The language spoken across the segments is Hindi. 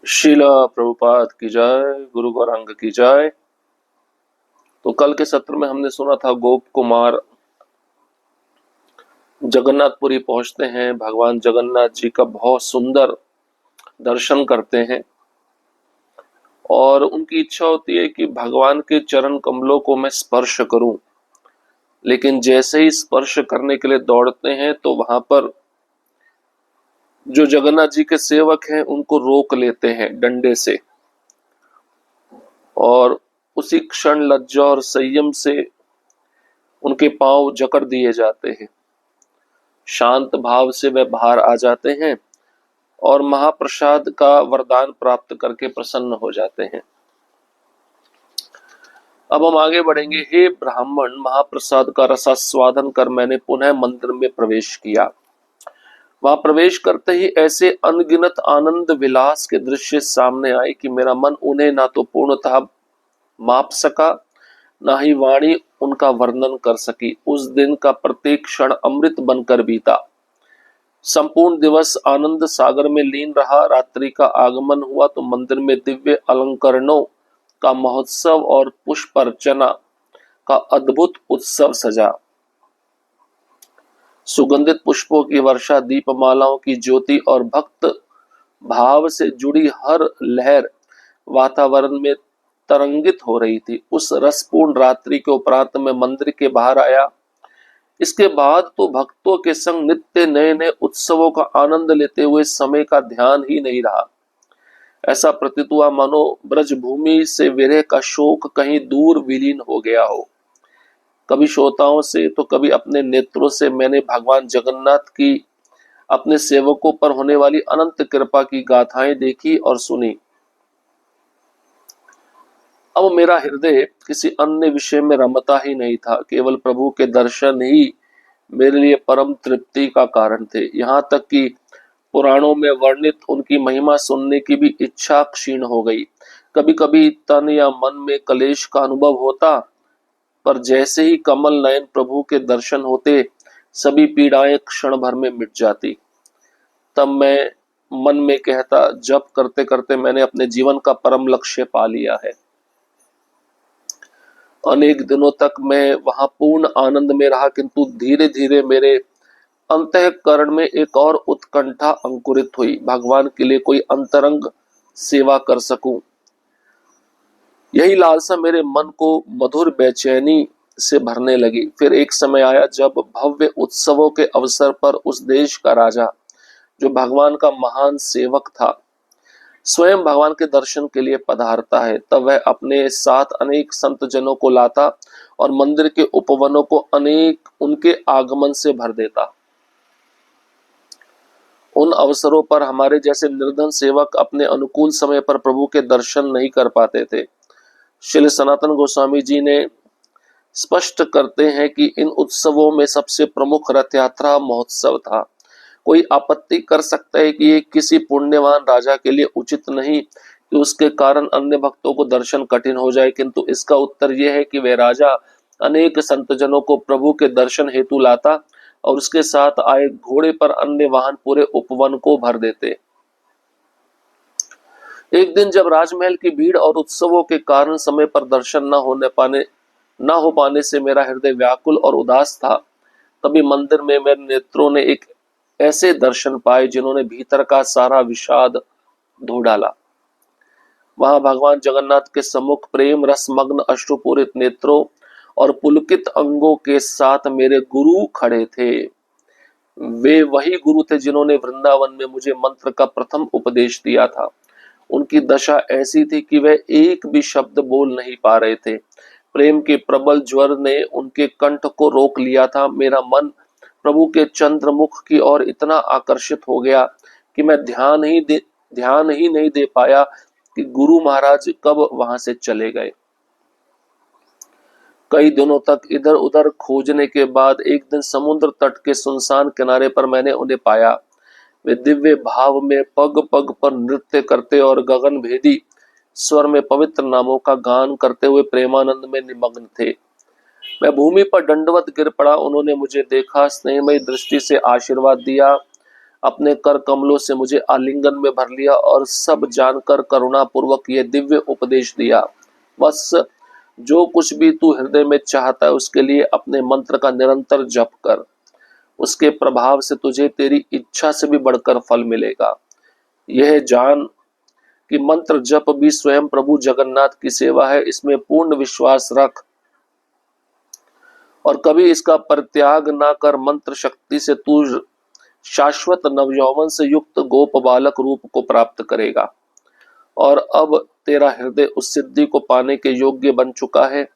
शीला प्रभुपाद की जय, गुरु गौरांग की जय। तो कल के सत्र में हमने सुना था गोप कुमार जगन्नाथपुरी पहुंचते हैं, भगवान जगन्नाथ जी का बहुत सुंदर दर्शन करते हैं और उनकी इच्छा होती है कि भगवान के चरण कमलों को मैं स्पर्श करूं। लेकिन जैसे ही स्पर्श करने के लिए दौड़ते हैं तो वहां पर जो जगन्नाथ जी के सेवक हैं उनको रोक लेते हैं डंडे से और उसी क्षण लज्जा और संयम से उनके पांव जकड़ दिए जाते हैं। शांत भाव से वे बाहर आ जाते हैं और महाप्रसाद का वरदान प्राप्त करके प्रसन्न हो जाते हैं। अब हम आगे बढ़ेंगे। हे ब्राह्मण, महाप्रसाद का रसास्वादन कर मैंने पुनः मंदिर में प्रवेश किया। वहां प्रवेश करते ही ऐसे अनगिनत आनंद विलास के दृश्य सामने आए कि मेरा मन उन्हें ना तो पूर्णतः माप सका, ना ही वाणी उनका वर्णन कर सकी। उस दिन का प्रत्येक क्षण अमृत बनकर बीता। संपूर्ण दिवस आनंद सागर में लीन रहा। रात्रि का आगमन हुआ तो मंदिर में दिव्य अलंकरणों का महोत्सव और पुष्प अर्चना का अद्भुत उत्सव सजा। सुगंधित पुष्पों की वर्षा, दीपमालाओं की ज्योति और भक्त भाव से जुड़ी हर लहर वातावरण में तरंगित हो रही थी। उस रसपूर्ण रात्रि के उपरांत में मंदिर के बाहर आया। इसके बाद तो भक्तों के संग नित्य नए नए उत्सवों का आनंद लेते हुए समय का ध्यान ही नहीं रहा। ऐसा प्रतीत हुआ मानो ब्रज भूमि से विरह का शोक कहीं दूर विलीन हो गया हो। कभी श्रोताओं से तो कभी अपने नेत्रों से मैंने भगवान जगन्नाथ की अपने सेवकों पर होने वाली अनंत कृपा की गाथाएं देखी और सुनी। अब मेरा हृदय किसी अन्य विषय में रमता ही नहीं था। केवल प्रभु के दर्शन ही मेरे लिए परम तृप्ति का कारण थे। यहाँ तक कि पुराणों में वर्णित उनकी महिमा सुनने की भी इच्छा क्षीण हो गई। कभी कभी तन या मन में क्लेश का अनुभव होता, पर जैसे ही कमल नयन प्रभु के दर्शन होते सभी पीड़ाएं क्षण भर में मिट जाती। तब मैं मन में कहता, जप करते करते मैंने अपने जीवन का परम लक्ष्य पा लिया है। अनेक दिनों तक मैं वहां पूर्ण आनंद में रहा, किंतु धीरे धीरे मेरे अंतःकरण में एक और उत्कंठा अंकुरित हुई। भगवान के लिए कोई अंतरंग सेवा कर सकूं, यही लालसा मेरे मन को मधुर बेचैनी से भरने लगी। फिर एक समय आया जब भव्य उत्सवों के अवसर पर उस देश का राजा, जो भगवान का महान सेवक था, स्वयं भगवान के दर्शन के लिए पधारता है। तब वह अपने साथ अनेक संत जनों को लाता और मंदिर के उपवनों को अनेक उनके आगमन से भर देता। उन अवसरों पर हमारे जैसे निर्धन सेवक अपने अनुकूल समय पर प्रभु के दर्शन नहीं कर पाते थे। श्री सनातन गोस्वामी जी ने स्पष्ट करते हैं कि इन उत्सवों में सबसे प्रमुख रथ यात्रा महोत्सव था। कोई आपत्ति कर सकता है कि ये किसी पुण्यवान राजा के लिए उचित नहीं कि उसके कारण अन्य भक्तों को दर्शन कठिन हो जाए, किंतु इसका उत्तर यह है कि वह राजा अनेक संतजनों को प्रभु के दर्शन हेतु लाता और उसके साथ आए घोड़े पर अन्य वाहन पूरे उपवन को भर देते। एक दिन जब राजमहल की भीड़ और उत्सवों के कारण समय पर दर्शन न हो पाने से मेरा हृदय व्याकुल और उदास था, तभी मंदिर में मेरे नेत्रों ने एक ऐसे दर्शन पाए जिन्होंने भीतर का सारा विषाद धो डाला। वहां भगवान जगन्नाथ के सम्मुख प्रेम रसमग्न अश्रुपूरित नेत्रों और पुलकित अंगों के साथ मेरे गुरु खड़े थे। वे वही गुरु थे जिन्होंने वृंदावन में मुझे मंत्र का प्रथम उपदेश दिया था। उनकी दशा ऐसी थी कि वे एक भी शब्द बोल नहीं पा रहे थे। प्रेम के प्रबल ज्वर ने उनके कंठ को रोक लिया था। मेरा मन प्रभु के चंद्रमुख की ओर इतना आकर्षित हो गया कि मैं ध्यान ही नहीं दे पाया कि गुरु महाराज कब वहां से चले गए। कई दिनों तक इधर उधर खोजने के बाद एक दिन समुद्र तट के सुनसान किनारे पर मैंने उन्हें पाया। वे दिव्य भाव में पग पग पर नृत्य करते और गगन भेदी स्वर में पवित्र नामों का गान करते हुए प्रेमानंद में निमग्न थे। मैं भूमि पर दंडवत गिर पड़ा। उन्होंने मुझे देखा, स्नेहमयी दृष्टि से आशीर्वाद दिया। अपने कर कमलों से मुझे आलिंगन में भर लिया और सब जानकर करुणा पूर्वक ये दिव्य उपदेश दिया। बस जो कुछ भी तू हृदय में चाहता है उसके लिए अपने मंत्र का निरंतर जप कर। उसके प्रभाव से तुझे तेरी इच्छा से भी बढ़कर फल मिलेगा। यह जान कि मंत्र जप भी स्वयं प्रभु जगन्नाथ की सेवा है, इसमें पूर्ण विश्वास रख और कभी इसका परित्याग ना कर। मंत्र शक्ति से तू शाश्वत नवयौवन से युक्त गोप बालक रूप को प्राप्त करेगा और अब तेरा हृदय उस सिद्धि को पाने के योग्य बन चुका है।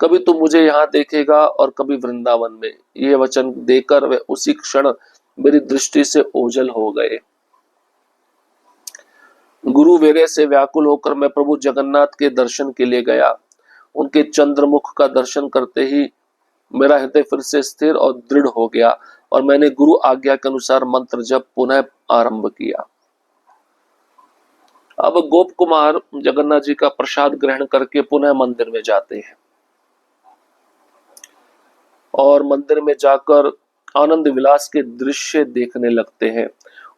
कभी तू मुझे यहाँ देखेगा और कभी वृंदावन में। ये वचन देकर वे उसी क्षण मेरी दृष्टि से ओझल हो गए। गुरु वीर्य से व्याकुल होकर मैं प्रभु जगन्नाथ के दर्शन के लिए गया। उनके चंद्रमुख का दर्शन करते ही मेरा हृदय फिर से स्थिर और दृढ़ हो गया और मैंने गुरु आज्ञा के अनुसार मंत्र जप पुनः आरंभ किया। अब गोप कुमार जगन्नाथ जी का प्रसाद ग्रहण करके पुनः मंदिर में जाते हैं और मंदिर में जाकर आनंद विलास के दृश्य देखने लगते हैं।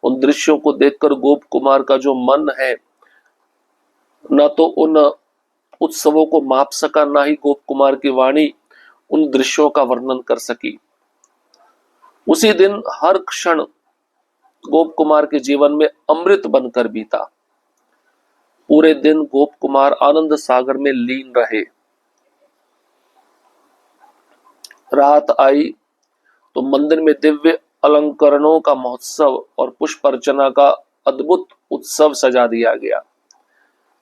उन दृश्यों को देखकर गोप कुमार का जो मन है न तो उन उत्सवों को माप सका, ना ही गोप कुमार की वाणी उन दृश्यों का वर्णन कर सकी। उसी दिन हर क्षण गोप कुमार के जीवन में अमृत बनकर बीता। पूरे दिन गोप कुमार आनंद सागर में लीन रहे। रात आई तो मंदिर में दिव्य अलंकरणों का महोत्सव और पुष्प अर्चना का अद्भुत उत्सव सजा दिया गया।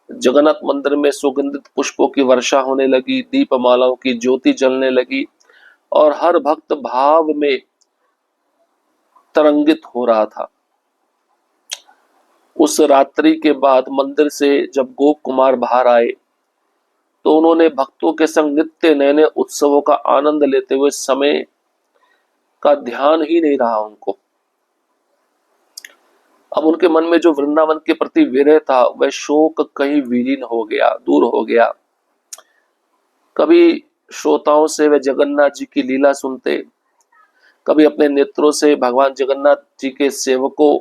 जगन्नाथ मंदिर में सुगंधित पुष्पों की वर्षा होने लगी, दीपमालाओं की ज्योति जलने लगी और हर भक्त भाव में तरंगित हो रहा था। उस रात्रि के बाद मंदिर से जब गोप कुमार बाहर आए तो उन्होंने भक्तों के संग नित्य नए नए उत्सवों का आनंद लेते हुए समय का ध्यान ही नहीं रहा उनको। अब उनके मन में जो वृंदावन के प्रति विरह था वह शोक कहीं विलीन हो गया, दूर हो गया। कभी श्रोताओं से वे जगन्नाथ जी की लीला सुनते, कभी अपने नेत्रों से भगवान जगन्नाथ जी के सेवकों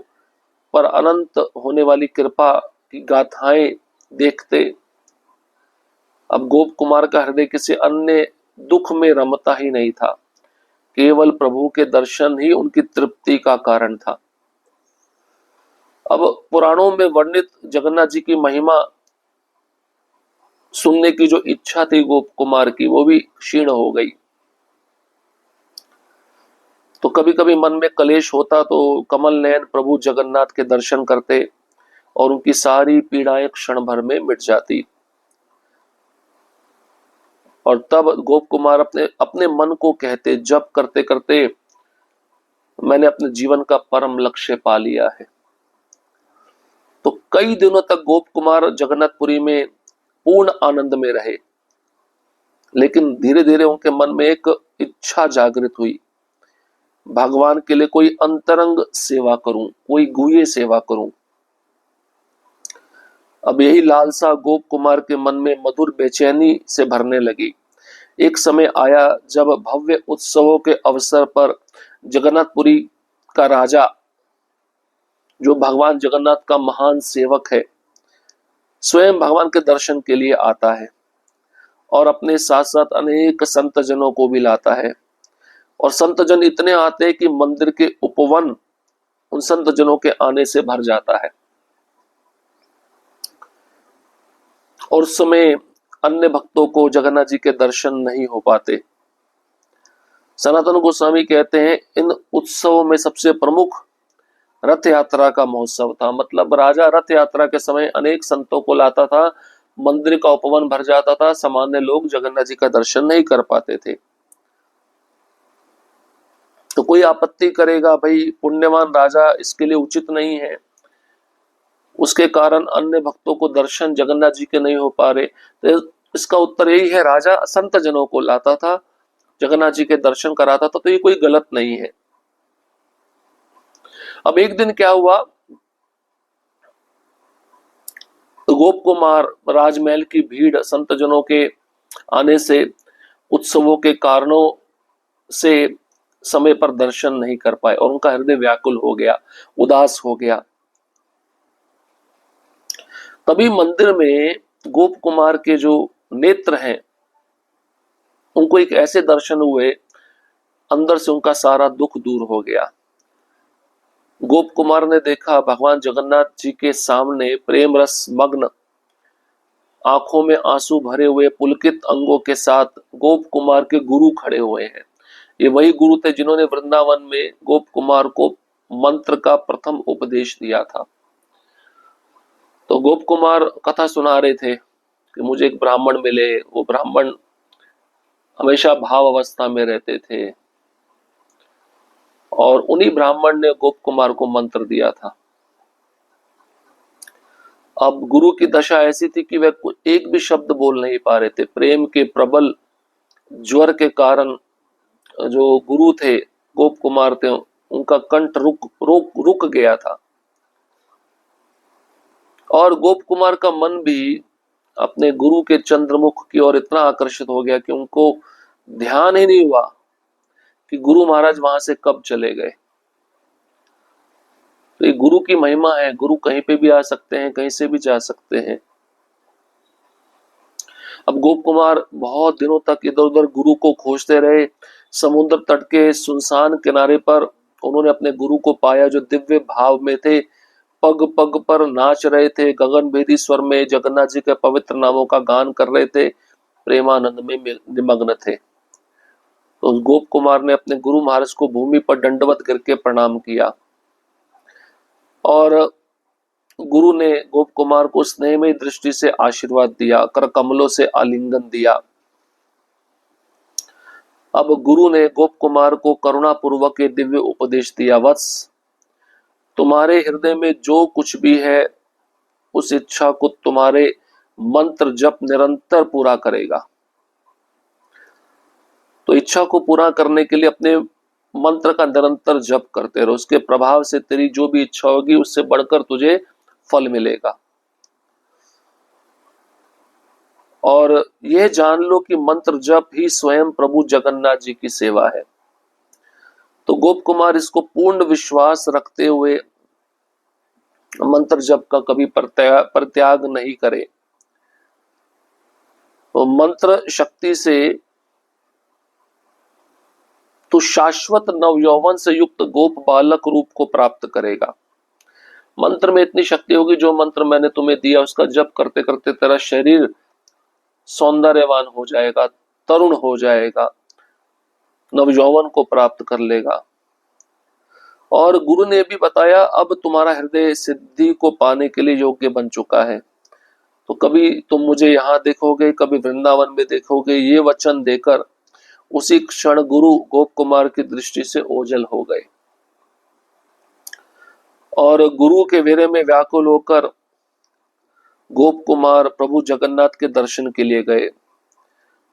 पर अनंत होने वाली कृपा की गाथाएं देखते। अब गोप कुमार का हृदय किसी अन्य दुख में रमता ही नहीं था, केवल प्रभु के दर्शन ही उनकी तृप्ति का कारण था। अब पुराणों में वर्णित जगन्नाथ जी की महिमा सुनने की जो इच्छा थी गोप कुमार की वो भी क्षीण हो गई। तो कभी कभी मन में कलेश होता तो कमल नयन प्रभु जगन्नाथ के दर्शन करते और उनकी सारी पीड़ाएं क्षण भर में मिट जाती। और तब गोप कुमार अपने अपने मन को कहते, जप करते करते मैंने अपने जीवन का परम लक्ष्य पा लिया है। तो कई दिनों तक गोप कुमार जगन्नाथपुरी में पूर्ण आनंद में रहे, लेकिन धीरे धीरे उनके मन में एक इच्छा जागृत हुई, भगवान के लिए कोई अंतरंग सेवा करूं, कोई गुह्य सेवा करूं। अब यही लालसा गोप कुमार के मन में मधुर बेचैनी से भरने लगी। एक समय आया जब भव्य उत्सवों के अवसर पर जगन्नाथपुरी का राजा, जो भगवान जगन्नाथ का महान सेवक है, स्वयं भगवान के दर्शन के लिए आता है और अपने साथ साथ अनेक संत जनों को भी लाता है। और संत जन इतने आते हैं कि मंदिर के उपवन उन संत जनों के आने से भर जाता है। और उस समय अन्य भक्तों को जगन्नाथ जी के दर्शन नहीं हो पाते। सनातन गोस्वामी कहते हैं इन उत्सवों में सबसे प्रमुख रथ यात्रा का महोत्सव था। मतलब राजा रथ यात्रा के समय अनेक संतों को लाता था, मंदिर का उपवन भर जाता था, सामान्य लोग जगन्नाथ जी का दर्शन नहीं कर पाते थे। तो कोई आपत्ति करेगा, भाई पुण्यवान राजा इसके लिए उचित नहीं है, उसके कारण अन्य भक्तों को दर्शन जगन्नाथ जी के नहीं हो पा रहे। तो इसका उत्तर यही है, राजा संत जनों को लाता था, जगन्नाथ जी के दर्शन कराता था, तो ये कोई गलत नहीं है। अब एक दिन क्या हुआ, गोप कुमार राजमहल की भीड़, संत जनों के आने से, उत्सवों के कारणों से समय पर दर्शन नहीं कर पाए और उनका हृदय व्याकुल हो गया, उदास हो गया। तभी मंदिर में गोप कुमार के जो नेत्र हैं उनको एक ऐसे दर्शन हुए, अंदर से उनका सारा दुख दूर हो गया। गोप कुमार ने देखा भगवान जगन्नाथ जी के सामने प्रेम रस मग्न, आंखों में आंसू भरे हुए, पुलकित अंगों के साथ गोप कुमार के गुरु खड़े हुए हैं। ये वही गुरु थे जिन्होंने वृंदावन में गोप कुमार को मंत्र का प्रथम उपदेश दिया था। तो गोप कुमार कथा सुना रहे थे कि मुझे एक ब्राह्मण मिले, वो ब्राह्मण हमेशा भाव अवस्था में रहते थे और उन्हीं ब्राह्मण ने गोप कुमार को मंत्र दिया था। अब गुरु की दशा ऐसी थी कि वे एक भी शब्द बोल नहीं पा रहे थे। प्रेम के प्रबल ज्वर के कारण जो गुरु थे, गोप कुमार थे, उनका कंठ रुक गया था और गोप कुमार का मन भी अपने गुरु के चंद्रमुख की ओर इतना आकर्षित हो गया कि उनको ध्यान ही नहीं हुआ कि गुरु महाराज वहां से कब चले गए। तो ये गुरु की महिमा है, गुरु कहीं पे भी आ सकते हैं, कहीं से भी जा सकते हैं। अब गोप कुमार बहुत दिनों तक इधर उधर गुरु को खोजते रहे। समुद्र तट के सुनसान किनारे पर उन्होंने अपने गुरु को पाया जो दिव्य भाव में थे, पग पग पर नाच रहे थे, गगन भेदी स्वर में जगन्नाथ जी के पवित्र नामों का गान कर रहे थे, प्रेमानंद में निमग्न थे। तो गोप कुमार ने अपने गुरु महाराज को भूमि पर दंडवत करके प्रणाम किया और गुरु ने गोप कुमार को स्नेहमयी दृष्टि से आशीर्वाद दिया, कर कमलों से आलिंगन दिया। अब गुरु ने गोप कुमार को करुणा पूर्वक दिव्य उपदेश दिया, वत्स तुम्हारे हृदय में जो कुछ भी है उस इच्छा को तुम्हारे मंत्र जप निरंतर पूरा करेगा। तो इच्छा को पूरा करने के लिए अपने मंत्र का निरंतर जप करते रहो, उसके प्रभाव से तेरी जो भी इच्छा होगी उससे बढ़कर तुझे फल मिलेगा। और यह जान लो कि मंत्र जप ही स्वयं प्रभु जगन्नाथ जी की सेवा है। तो गोप कुमार इसको पूर्ण विश्वास रखते हुए मंत्र जप का कभी परित्याग नहीं करे। तो मंत्र शक्ति से तू शाश्वत नवयौवन से युक्त गोप बालक रूप को प्राप्त करेगा। मंत्र में इतनी शक्ति होगी, जो मंत्र मैंने तुम्हें दिया उसका जप करते करते तेरा शरीर सौंदर्यवान हो जाएगा, तरुण हो जाएगा, नवयौवन को प्राप्त कर लेगा। और गुरु ने भी बताया अब तुम्हारा हृदय सिद्धि को पाने के लिए योग्य बन चुका है। तो कभी तुम मुझे यहाँ देखोगे, कभी वृंदावन में देखोगे, ये वचन देकर उसी क्षण गुरु गोप कुमार की दृष्टि से ओझल हो गए और गुरु के वेरे में व्याकुल होकर गोप कुमार प्रभु जगन्नाथ के दर्शन के लिए गए।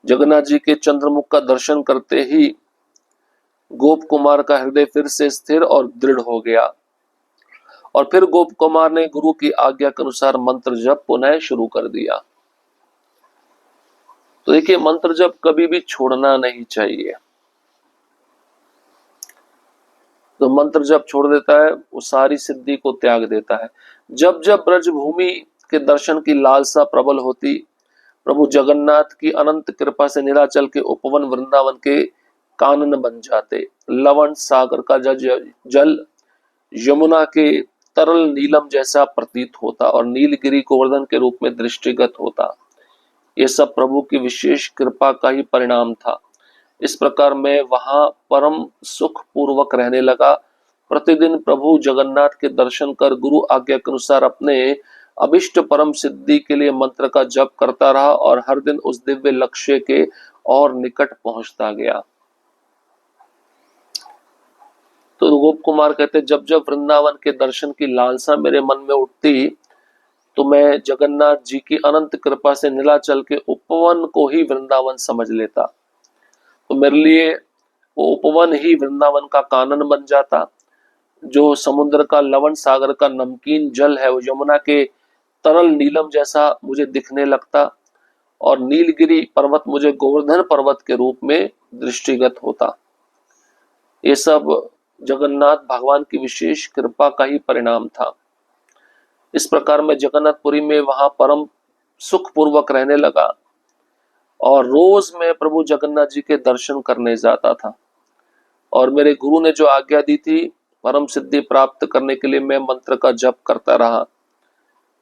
जगन्नाथ जी के चंद्रमुख का दर्शन करते ही गोप कुमार का हृदय फिर से स्थिर और दृढ़ हो गया और फिर गोप कुमार ने गुरु की आज्ञा के अनुसार मंत्र जप पुनः शुरू कर दिया। तो देखिए, मंत्र जप कभी भी छोड़ना नहीं चाहिए। तो मंत्र जप छोड़ देता है वो सारी सिद्धि को त्याग देता है। जब जब ब्रजभूमि के दर्शन की लालसा प्रबल होती, प्रभु जगन्नाथ की अनंत कृपा से नीलाचल के उपवन वृंदावन के कानन बन जाते। लवण सागर का जल यमुना के तरल नीलम जैसा प्रतीत होता और नीलगिरी गोवर्धन के रूप में दृष्टिगत होता। ये सब प्रभु की विशेष कृपा का ही परिणाम था। इस प्रकार मैं वहां परम सुख पूर्वक रहने लगा। प्रतिदिन प्रभु जगन्नाथ के दर्शन कर गुरु आज्ञा के अनुसार अपने अभिष्ट परम सिद्धि के लिए मंत्र का जप करता रहा और हर दिन उस दिव्य लक्ष्य के और निकट पहुंचता गया। तो गोप कुमार कहते, जब जब वृंदावन के दर्शन की लालसा मेरे मन में उठती तो मैं जगन्नाथ जी की अनंत कृपा से नीलाचल के उपवन को ही वृंदावन समझ लेता। तो मेरे लिए वो उपवन ही वृंदावन का कानन बन जाता। जो समुद्र का लवण सागर का नमकीन जल है वो यमुना के तरल नीलम जैसा मुझे दिखने लगता और नीलगिरी पर्वत मुझे गोवर्धन पर्वत के रूप में दृष्टिगत होता। ये सब जगन्नाथ भगवान की विशेष कृपा का ही परिणाम था। इस प्रकार मैं जगन्नाथपुरी में वहां परम सुख पूर्वक रहने लगा और रोज मैं प्रभु जगन्नाथ जी के दर्शन करने जाता था। और मेरे गुरु ने जो आज्ञा दी थी परम सिद्धि प्राप्त करने के लिए, मैं मंत्र का जप करता रहा।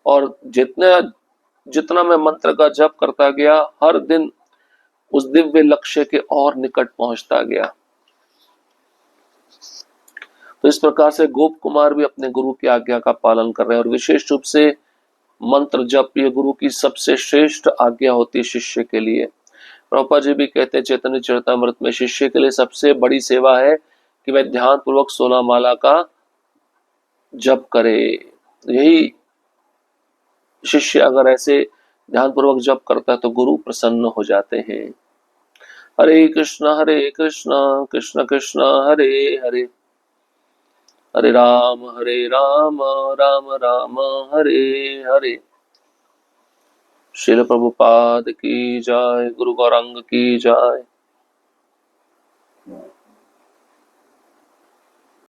और जितना जितना मैं मंत्र का जप करता गया, हर दिन उस दिव्य लक्ष्य के और निकट पहुंचता गया। तो इस प्रकार से गोप कुमार भी अपने गुरु की आज्ञा का पालन कर रहे हैं। और विशेष रूप से मंत्र जप ये गुरु की सबसे श्रेष्ठ आज्ञा होती है शिष्य के लिए। प्रभुपाद जी भी कहते हैं चैतन्य चरितमृत में, शिष्य के लिए सबसे बड़ी सेवा है कि वह ध्यान पूर्वक 16 माला का जप करे। यही शिष्य अगर ऐसे ध्यान पूर्वक जप करता है तो गुरु प्रसन्न हो जाते हैं। हरे कृष्णा कृष्ण कृष्ण हरे हरे, हरे राम राम राम हरे हरे। श्रील प्रभुपाद की जय, गुरु गौरांग की जय।